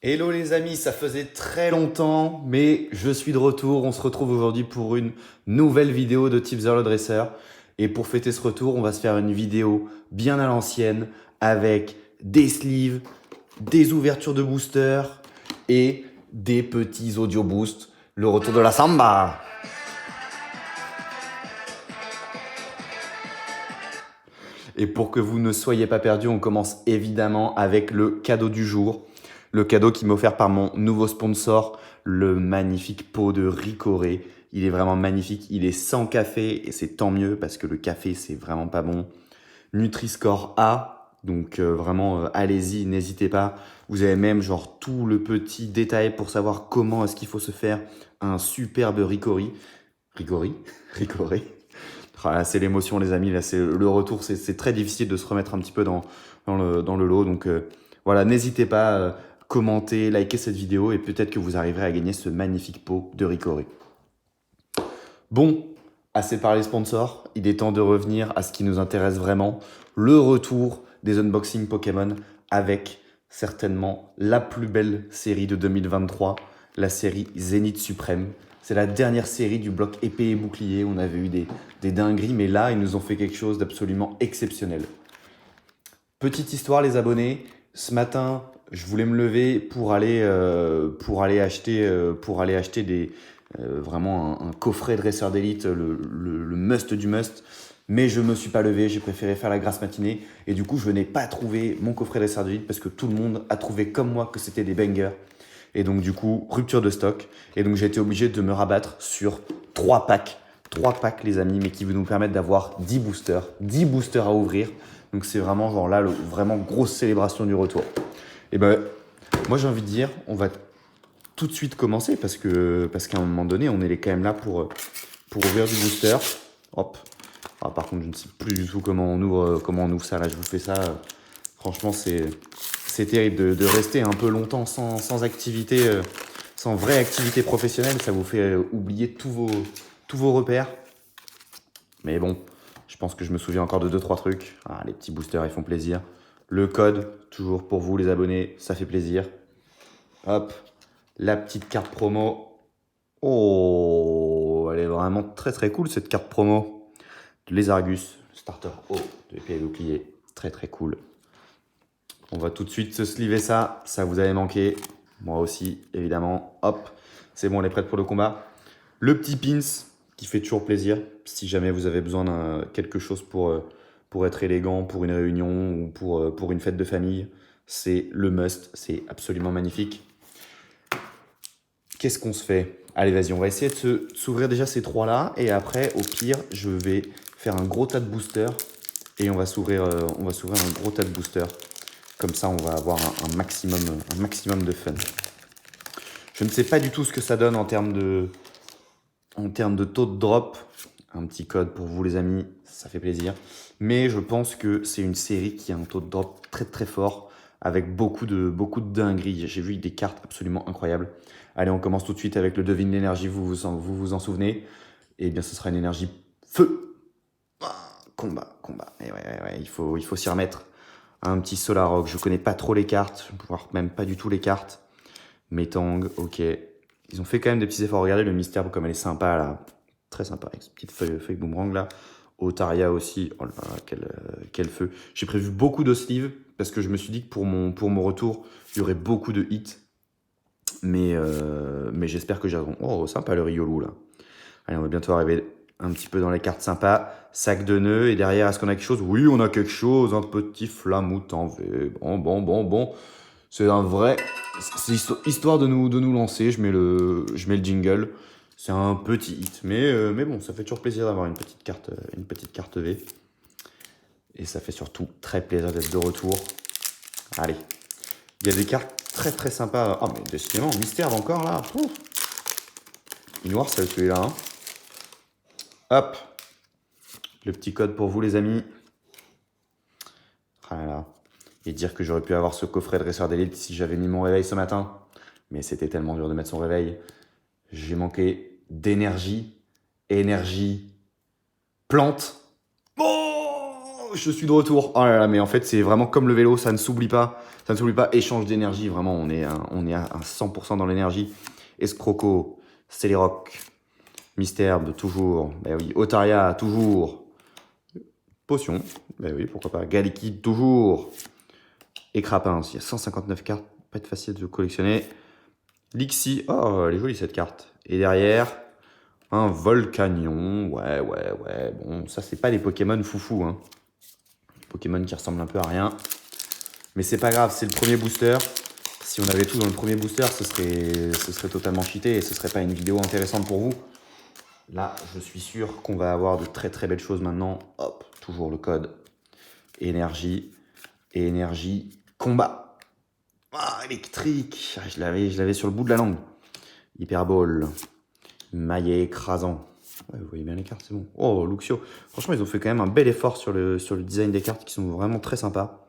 Hello les amis, ça faisait très longtemps, mais je suis de retour. On se retrouve aujourd'hui pour une nouvelle vidéo de Tips the Dresser. Et pour fêter ce retour, on va se faire une vidéo bien à l'ancienne avec des sleeves, des ouvertures de booster et des petits audio boosts. Le retour de la samba. Et pour que vous ne soyez pas perdus, on commence évidemment avec le cadeau du jour. Le cadeau qui m'est offert par mon nouveau sponsor, le magnifique pot de Ricoré. Il est vraiment magnifique, il est sans café et c'est tant mieux parce que le café c'est vraiment pas bon. Nutri-Score A, donc vraiment allez-y, n'hésitez pas. Vous avez même genre tout le petit détail pour savoir comment est-ce qu'il faut se faire un superbe Ricoré. Ricoré. Ricoré. Ah, c'est l'émotion les amis, là c'est le retour, c'est très difficile de se remettre un petit peu dans le lot. Donc voilà, n'hésitez pas, commentez, likez cette vidéo et peut-être que vous arriverez à gagner ce magnifique pot de Ricoré. Bon, assez parlé sponsors, il est temps de revenir à ce qui nous intéresse vraiment, le retour des unboxings Pokémon avec certainement la plus belle série de 2023, la série Zénith Suprême. C'est la dernière série du bloc épée et bouclier. On avait eu des dingueries, mais là, ils nous ont fait quelque chose d'absolument exceptionnel. Petite histoire, les abonnés. Ce matin, je voulais me lever pour aller acheter vraiment un coffret dresseur d'élite, le must du must. Mais je me suis pas levé, j'ai préféré faire la grasse matinée. Et du coup, je n'ai pas trouvé mon coffret dresseur d'élite parce que tout le monde a trouvé comme moi que c'était des bangers. Et donc, du coup, rupture de stock. Et donc, j'ai été obligé de me rabattre sur 3 packs. 3 packs, les amis, mais qui vont nous permettre d'avoir 10 boosters. 10 boosters à ouvrir. Donc, c'est vraiment, genre là, vraiment grosse célébration du retour. Et ben, moi, j'ai envie de dire, on va tout de suite commencer parce qu'à un moment donné, on est quand même là pour ouvrir du booster. Hop. Ah, par contre, je ne sais plus du tout comment on ouvre ça. Là, je vous fais ça. Franchement, c'est terrible de rester un peu longtemps sans activité, sans vraie activité professionnelle. Ça vous fait oublier tous vos repères. Mais bon, je pense que je me souviens encore de 2-3 trucs. Ah, les petits boosters, ils font plaisir. Le code, toujours pour vous les abonnés, ça fait plaisir. Hop, la petite carte promo. Oh, elle est vraiment très très cool cette carte promo. Les Argus, starter haut de épée et bouclier. Très très cool. On va tout de suite se sliver ça. Ça vous avait manqué. Moi aussi, évidemment. Hop, c'est bon, elle est prête pour le combat. Le petit pins qui fait toujours plaisir. Si jamais vous avez besoin de quelque chose pour être élégant, pour une réunion ou pour une fête de famille, c'est le must. C'est absolument magnifique. Qu'est-ce qu'on se fait? Allez, vas-y, on va essayer de s'ouvrir déjà ces trois-là. Et après, au pire, je vais faire un gros tas de boosters. Et on va s'ouvrir un gros tas de boosters. Comme ça, on va avoir un maximum de fun. Je ne sais pas du tout ce que ça donne en termes de taux de drop. Un petit code pour vous, les amis, ça fait plaisir. Mais je pense que c'est une série qui a un taux de drop très très fort avec beaucoup de dingueries. J'ai vu des cartes absolument incroyables. Allez, on commence tout de suite avec le devine l'énergie, vous en souvenez? Eh bien, ce sera une énergie feu. Combat. Et ouais, il faut s'y remettre. Un petit Solarok, je connais pas trop les cartes, voire même pas du tout les cartes. Metang, ok. Ils ont fait quand même des petits efforts. Regardez le mystère comme elle est sympa là. Très sympa avec cette petite feuille boomerang là. Otaria aussi. Oh là là, quel feu. J'ai prévu beaucoup de sleeves parce que je me suis dit que pour mon retour, il y aurait beaucoup de hits. Mais j'espère que j'ai raison. Oh, sympa le Riolu là. Allez, on va bientôt arriver un petit peu dans les cartes sympas. Sac de nœuds. Et derrière, est-ce qu'on a quelque chose? Oui, on a quelque chose. Un petit flamout en V. Bon. C'est un vrai... C'est histoire de nous lancer. Je mets le jingle. C'est un petit hit. Mais bon, ça fait toujours plaisir d'avoir une petite carte V. Et ça fait surtout très plaisir d'être de retour. Allez. Il y a des cartes très très sympas. Ah, mais décidément, mystère encore là. Ouf. Noir, ça celui-là. Hein. Hop. Le petit code pour vous, les amis. Ah là là. Et dire que j'aurais pu avoir ce coffret dresseur d'élite si j'avais mis mon réveil ce matin. Mais c'était tellement dur de mettre son réveil. J'ai manqué d'énergie. Énergie. Plante. Oh, Je suis de retour. Oh là là, mais en fait, c'est vraiment comme le vélo, ça ne s'oublie pas. Ça ne s'oublie pas. Échange d'énergie, vraiment, on est à 100% dans l'énergie. Escroco, Céléroc, Mystère, toujours. Ben oui, Otaria, toujours. Potion, ben oui, pourquoi pas. Galiki, toujours. Et Crapin, il y a 159 cartes, pas être facile de collectionner. Lixi, oh, elle est jolie cette carte. Et derrière, un Volcanion. Ouais. Bon, ça, c'est pas les Pokémon foufou, hein. Pokémon qui ressemble un peu à rien. Mais c'est pas grave, c'est le premier booster. Si on avait tout dans le premier booster, ce serait totalement cheaté et ce serait pas une vidéo intéressante pour vous. Là, je suis sûr qu'on va avoir de très très belles choses maintenant. Hop, toujours le code. Énergie. Et énergie. Combat. Ah, électrique. Je l'avais sur le bout de la langue. Hyperbole. Maillet écrasant. Ouais, vous voyez bien les cartes, c'est bon. Oh, Luxio. Franchement, ils ont fait quand même un bel effort sur le design des cartes qui sont vraiment très sympas.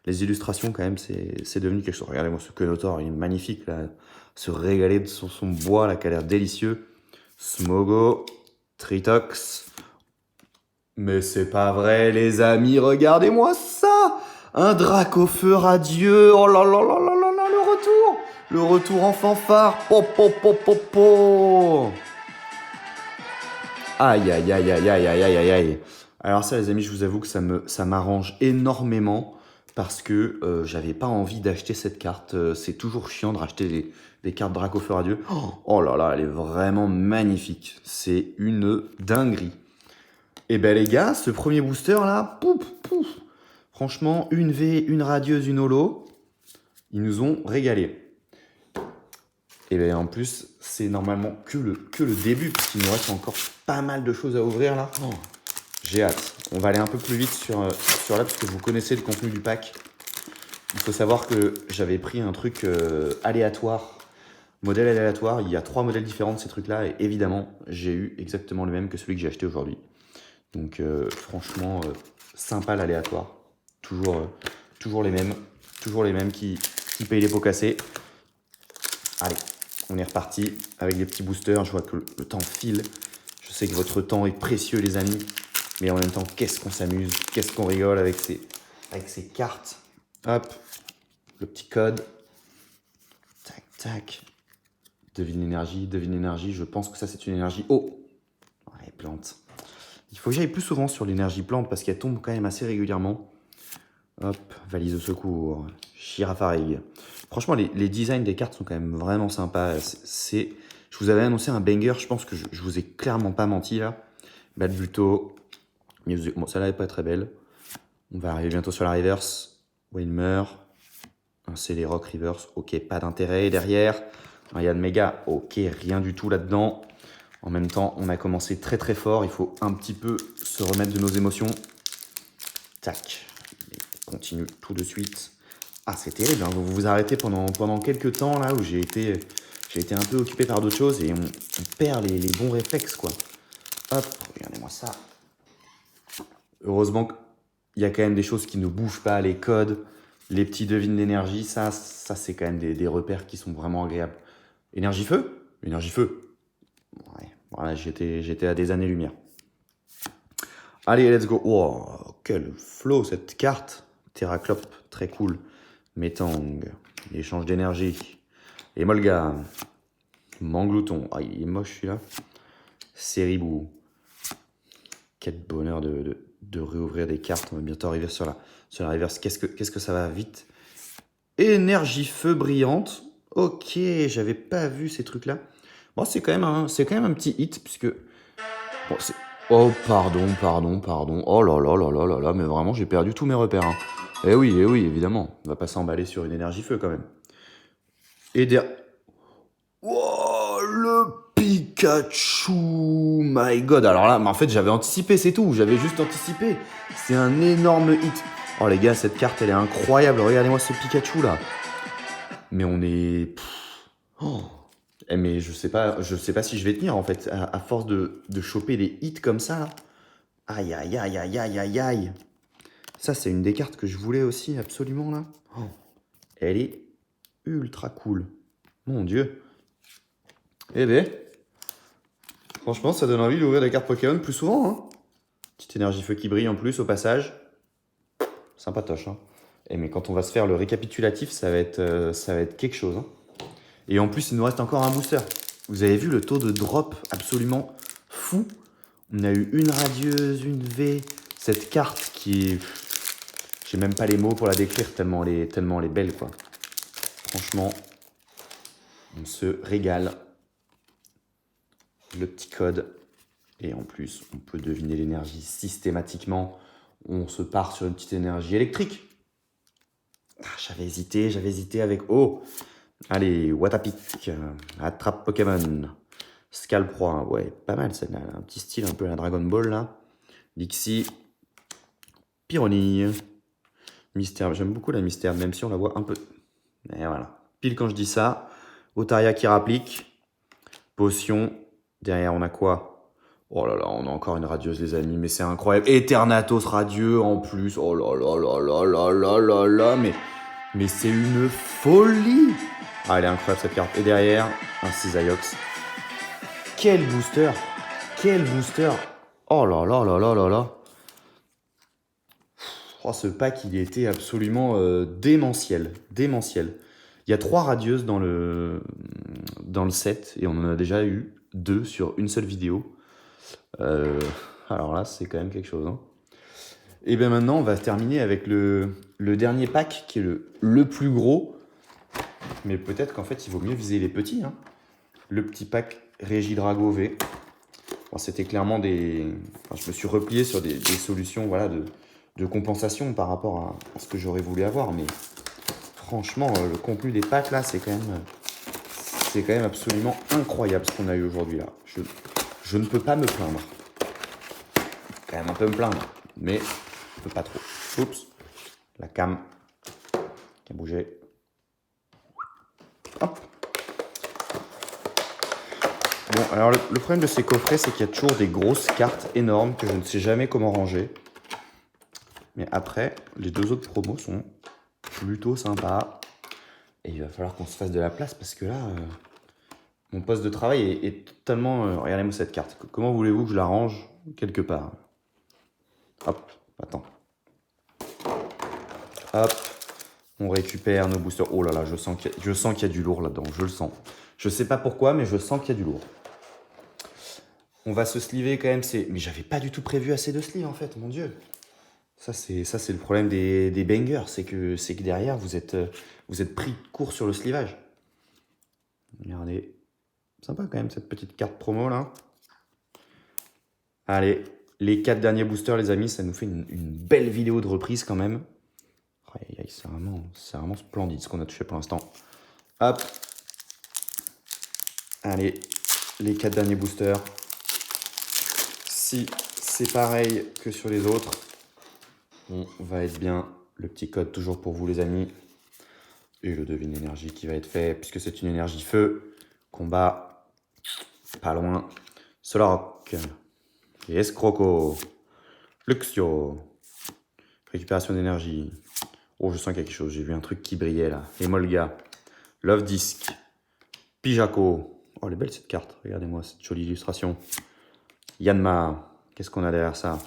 Les illustrations, quand même, c'est devenu quelque chose. Regardez-moi ce Quenotor, il est magnifique, là. Se régaler de son bois, là, qui a l'air délicieux. Smogo, Tritox. Mais c'est pas vrai, les amis, regardez-moi ça! Un Dracofeu radieux. Oh là là là là là là, le retour! Le retour en fanfare. Po, po, po, po, po. Aïe, aïe, aïe, aïe, aïe, aïe, aïe, aïe. Alors ça, les amis, je vous avoue que ça m'arrange énormément parce que j'avais pas envie d'acheter cette carte. C'est toujours chiant de racheter des cartes Dracofeu radieux. Oh là là, elle est vraiment magnifique. C'est une dinguerie. Et ben les gars, ce premier booster là, pouf, pouf. Franchement, une V, une radieuse, une holo. Ils nous ont régalé. Et bien en plus, c'est normalement que le début, puisqu'il nous reste encore pas mal de choses à ouvrir là. Oh, j'ai hâte. On va aller un peu plus vite sur là, parce que vous connaissez le contenu du pack. Il faut savoir que j'avais pris un truc aléatoire, modèle aléatoire. Il y a 3 modèles différents de ces trucs-là, et évidemment, j'ai eu exactement le même que celui que j'ai acheté aujourd'hui. Donc franchement, sympa l'aléatoire. Toujours les mêmes qui payent les pots cassés. Allez, on est reparti avec les petits boosters. Je vois que le temps file. Je sais que votre temps est précieux, les amis. Mais en même temps, qu'est-ce qu'on s'amuse, qu'est-ce qu'on rigole avec ces cartes. Hop, le petit code. Tac, tac. Devine l'énergie. Je pense que ça, c'est une énergie eau. Ouais, plante. Il faut que j'aille plus souvent sur l'énergie plante parce qu'elle tombe quand même assez régulièrement. Hop, valise de secours, Chirafarig. Franchement, les designs des cartes sont quand même vraiment sympas. Je vous avais annoncé un banger, je pense que je vous ai clairement pas menti là. Balbuto, bon, celle-là n'est pas très belle. On va arriver bientôt sur la reverse. Wilmer, un Céléroc reverse, ok, pas d'intérêt. Derrière, un Yann Mega, ok, rien du tout là-dedans. En même temps, on a commencé très très fort. Il faut un petit peu se remettre de nos émotions. Tac. On continue tout de suite. Ah, c'est terrible. Hein. Vous vous arrêtez pendant quelques temps là où j'ai été un peu occupé par d'autres choses et on perd les bons réflexes, quoi. Hop, regardez-moi ça. Heureusement qu'il y a quand même des choses qui ne bougent pas, les codes, les petits devines d'énergie. Ça c'est quand même des repères qui sont vraiment agréables. Énergie feu. Ouais, voilà, j'étais à des années-lumière. Allez, let's go. Oh, quel flow cette carte. Terraclope, très cool. Metang, échange d'énergie. Emolga, Manglouton. Ah, il est moche celui-là. Seribou. Quel bonheur de réouvrir des cartes. On va bientôt arriver sur la reverse. Qu'est-ce que ça va vite. Énergie feu brillante. Ok, j'avais pas vu ces trucs-là. Bon, c'est quand même un petit hit, puisque... Bon, oh, pardon. Oh là là là là là là, mais vraiment, j'ai perdu tous mes repères. Hein. Eh oui, évidemment. On va pas s'emballer sur une énergie feu, quand même. Et oh, le Pikachu. My God. Alors là, mais en fait, j'avais anticipé, c'est tout. J'avais juste anticipé. C'est un énorme hit. Oh, les gars, cette carte, elle est incroyable. Regardez-moi ce Pikachu, là. Mais on est... Oh. Mais je sais pas si je vais tenir, en fait, à force de choper des hits comme ça, là. Aïe, aïe, aïe, aïe, aïe, aïe, aïe. Ça, c'est une des cartes que je voulais aussi, absolument, là. Oh. Elle est ultra cool. Mon Dieu. Eh ben, franchement, ça donne envie d'ouvrir des cartes Pokémon plus souvent. Hein. Petite énergie feu qui brille en plus, au passage. sympatoche. Hein. Et mais quand on va se faire le récapitulatif, ça va être quelque chose. Hein. Et en plus, il nous reste encore un booster. Vous avez vu le taux de drop absolument fou. On a eu une radieuse, une V. Cette carte qui est... J'ai même pas les mots pour la décrire tellement elle est belle, quoi. Franchement, on se régale. Le petit code. Et en plus, on peut deviner l'énergie systématiquement. On se part sur une petite énergie électrique. Ah, j'avais hésité avec... Oh! Allez, Watapic, attrape Pokémon. Scalproie, ouais, pas mal celle-là. Un petit style un peu à la Dragon Ball, là. Dixie, Pyronille, Mystère. J'aime beaucoup la Mystère, même si on la voit un peu. Et voilà. Pile quand je dis ça. Otaria qui rapplique. Potion. Derrière, on a quoi? Oh là là, on a encore une radieuse, les amis, mais c'est incroyable. Eternatos radieux en plus. Oh là là là là là là là là, mais c'est une folie! Ah, elle est incroyable cette carte. Et derrière, un Cisaiox. Quel booster! Quel booster! Oh là là là là là là! Oh, ce pack, il était absolument démentiel. Démentiel. Il y a 3 radieuses dans le set et on en a déjà eu 2 sur une seule vidéo. Alors là, c'est quand même quelque chose. Hein. Et bien maintenant, on va terminer avec le dernier pack qui est le plus gros. Mais peut-être qu'en fait, il vaut mieux viser les petits. Hein. Le petit pack Régidrago V. Bon, c'était clairement des... Enfin, je me suis replié sur des solutions voilà, de compensation par rapport à ce que j'aurais voulu avoir. Mais franchement, le contenu des packs, là, c'est quand même absolument incroyable ce qu'on a eu aujourd'hui. Là. Je ne peux pas me plaindre. Quand même un peu me plaindre, mais je ne peux pas trop. Oups, la cam qui a bougé. Hop. Bon, alors le problème de ces coffrets, c'est qu'il y a toujours des grosses cartes énormes que je ne sais jamais comment ranger. Mais après, les 2 autres promos sont plutôt sympas. Et il va falloir qu'on se fasse de la place parce que là, mon poste de travail est totalement... regardez-moi cette carte. Comment voulez-vous que je la range quelque part? Hop, attends. Hop, on récupère nos boosters. Oh là là, je sens qu'il y a du lourd là-dedans, je le sens. Je sais pas pourquoi, mais je sens qu'il y a du lourd. On va se sliver quand même. Mais j'avais pas du tout prévu assez de sleeve en fait, mon Dieu. Ça c'est le problème des bangers, c'est que derrière vous êtes pris court sur le slivage. Regardez, sympa quand même cette petite carte promo là. Allez, les 4 derniers boosters les amis, ça nous fait une belle vidéo de reprise quand même. C'est vraiment splendide ce qu'on a touché pour l'instant. Hop. Allez, les 4 derniers boosters. Si c'est pareil que sur les autres, on va être bien. Le petit code toujours pour vous les amis. Et le devine énergie qui va être fait, puisque c'est une énergie feu. Combat, pas loin. Solrock. Et Escroco. Luxio. Récupération d'énergie. Oh, je sens quelque chose. J'ai vu un truc qui brillait là. Emolga. Love Disc. Pijako. Oh, elle est belle cette carte. Regardez-moi cette jolie illustration. Yanma. Qu'est-ce qu'on a derrière ça?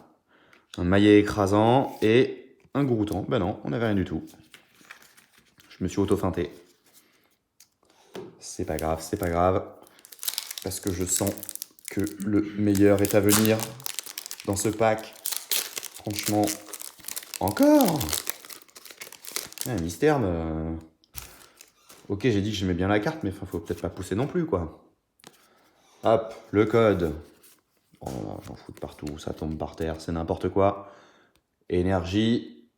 Un maillet écrasant et un Gouroutan. Ben non, on n'avait rien du tout. Je me suis auto-feinté. C'est pas grave, c'est pas grave. Parce que je sens que le meilleur est à venir dans ce pack. Franchement, encore un mystère. Ok, j'ai dit que j'aimais bien la carte, mais faut peut-être pas pousser non plus, quoi. Hop, le code. Oh là là, j'en fous de partout, ça tombe par terre, c'est n'importe quoi. Énergie,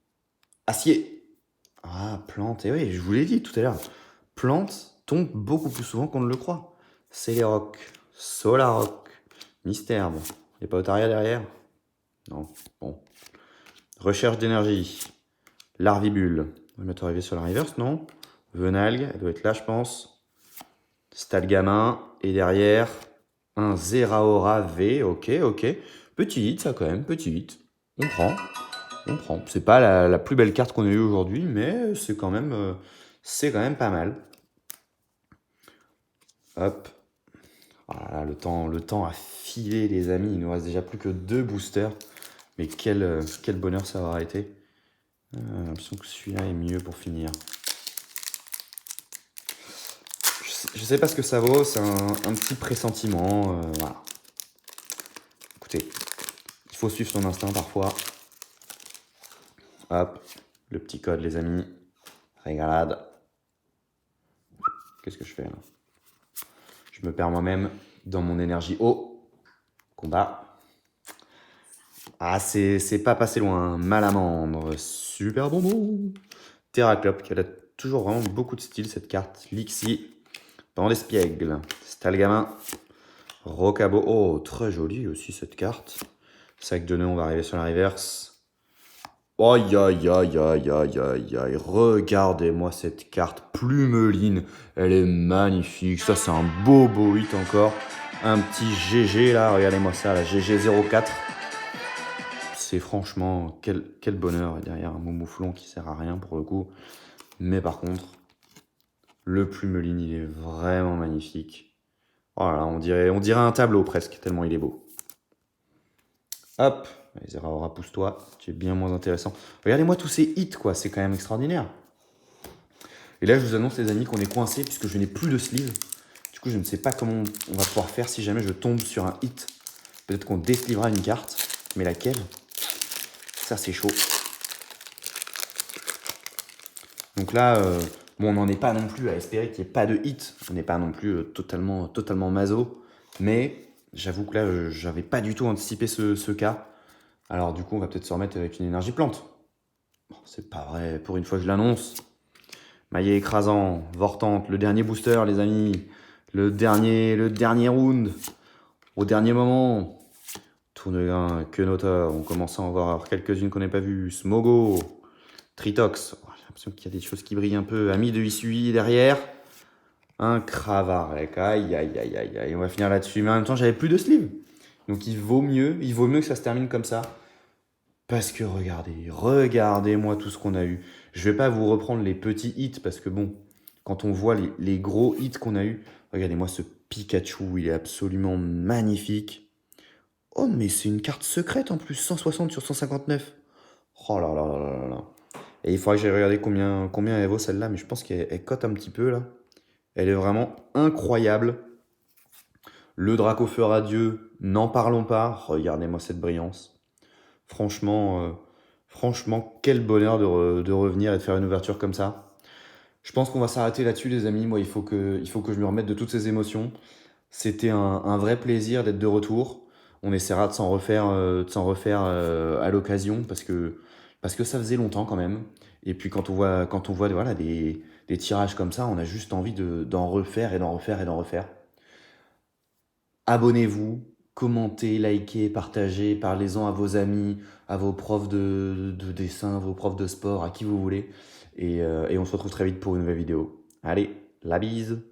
acier. Ah, plante, et oui, je vous l'ai dit tout à l'heure. Plante tombe beaucoup plus souvent qu'on ne le croit. Celerock, Solarock, Mystère. Il n'y a pas Otaria derrière? Non, bon. Recherche d'énergie. Larvibule. On va bientôt arriver sur la reverse, non? Venalgue, elle doit être là, je pense. Stalgamin. Et derrière, un Zeraora V. Ok, ok. Petit hit, ça, quand même. Petit hit. On prend. On prend. C'est pas la plus belle carte qu'on a eue aujourd'hui, mais c'est quand même pas mal. Hop. Voilà, le temps a filé, les amis. Il nous reste déjà plus que 2 boosters. Mais quel bonheur ça aura été. J'ai l'impression que celui-là est mieux pour finir. Je sais pas ce que ça vaut, c'est un petit pressentiment. Voilà. Écoutez, il faut suivre son instinct parfois. Hop, le petit code, les amis. Régalade. Qu'est-ce que je fais là? Je me perds moi-même dans mon énergie. Oh, combat. Ah, c'est pas passé loin. Malamandre, super bonbon. Terraclope, qui a toujours vraiment beaucoup de style cette carte. Lixie, Pandespiègle, Stalgamin, Rocabo. Oh, très joli aussi cette carte. Sac de nœuds, on va arriver sur la reverse. Aïe, aïe, aïe, aïe, aïe, aïe, aïe. Regardez-moi cette carte plumeline. Elle est magnifique. Ça, c'est un beau hit encore. Un petit GG là. Regardez-moi ça, la GG04. C'est franchement, quel bonheur. Derrière un mouflon qui sert à rien pour le coup. Mais par contre, le plumeline, il est vraiment magnifique. Voilà, on dirait un tableau presque, tellement il est beau. Hop, Zeraora, pousse-toi, tu es bien moins intéressant. Regardez-moi tous ces hits, quoi, c'est quand même extraordinaire. Et là, je vous annonce, les amis, qu'on est coincé puisque je n'ai plus de sleeve. Du coup, je ne sais pas comment on va pouvoir faire si jamais je tombe sur un hit. Peut-être qu'on déslivera une carte, mais laquelle? Ça, c'est chaud. Donc là, bon, on n'en est pas non plus à espérer qu'il n'y ait pas de hit. On n'est pas non plus totalement maso. Mais j'avoue que là, j'avais pas du tout anticipé ce cas. Alors du coup, on va peut-être se remettre avec une énergie plante. Bon, c'est pas vrai, pour une fois je l'annonce. Maillet écrasant, Vortante, le dernier booster, les amis. Le dernier round. Au dernier moment. Tournegain, Quenotor, on commence à en voir quelques-unes qu'on n'a pas vues. Smogo, Tritox. Oh, j'ai l'impression qu'il y a des choses qui brillent un peu. Ami de Issui derrière. Un Cravarec. Aïe, aïe, aïe, aïe, aïe. On va finir là-dessus. Mais en même temps, j'avais plus de sleeve. Donc il vaut mieux que ça se termine comme ça. Parce que regardez-moi tout ce qu'on a eu. Je vais pas vous reprendre les petits hits parce que bon, quand on voit les gros hits qu'on a eu, regardez-moi ce Pikachu, il est absolument magnifique. Oh, mais c'est une carte secrète en plus, 160 sur 159. Oh là là là là là là. Et il faudrait que j'aille regarder combien elle vaut celle-là, mais je pense qu'elle cote un petit peu là. Elle est vraiment incroyable. Le Dracofeu radieux, n'en parlons pas. Regardez-moi cette brillance. Franchement, quel bonheur de revenir et de faire une ouverture comme ça. Je pense qu'on va s'arrêter là-dessus, les amis. Moi, il faut que je me remette de toutes ces émotions. C'était un vrai plaisir d'être de retour. On essaiera de s'en refaire, à l'occasion parce que ça faisait longtemps quand même. Et puis quand on voit voilà, des tirages comme ça, on a juste envie d'en refaire et d'en refaire et d'en refaire. Abonnez-vous, commentez, likez, partagez, parlez-en à vos amis, à vos profs de dessin, vos profs de sport, à qui vous voulez. Et on se retrouve très vite pour une nouvelle vidéo. Allez, la bise!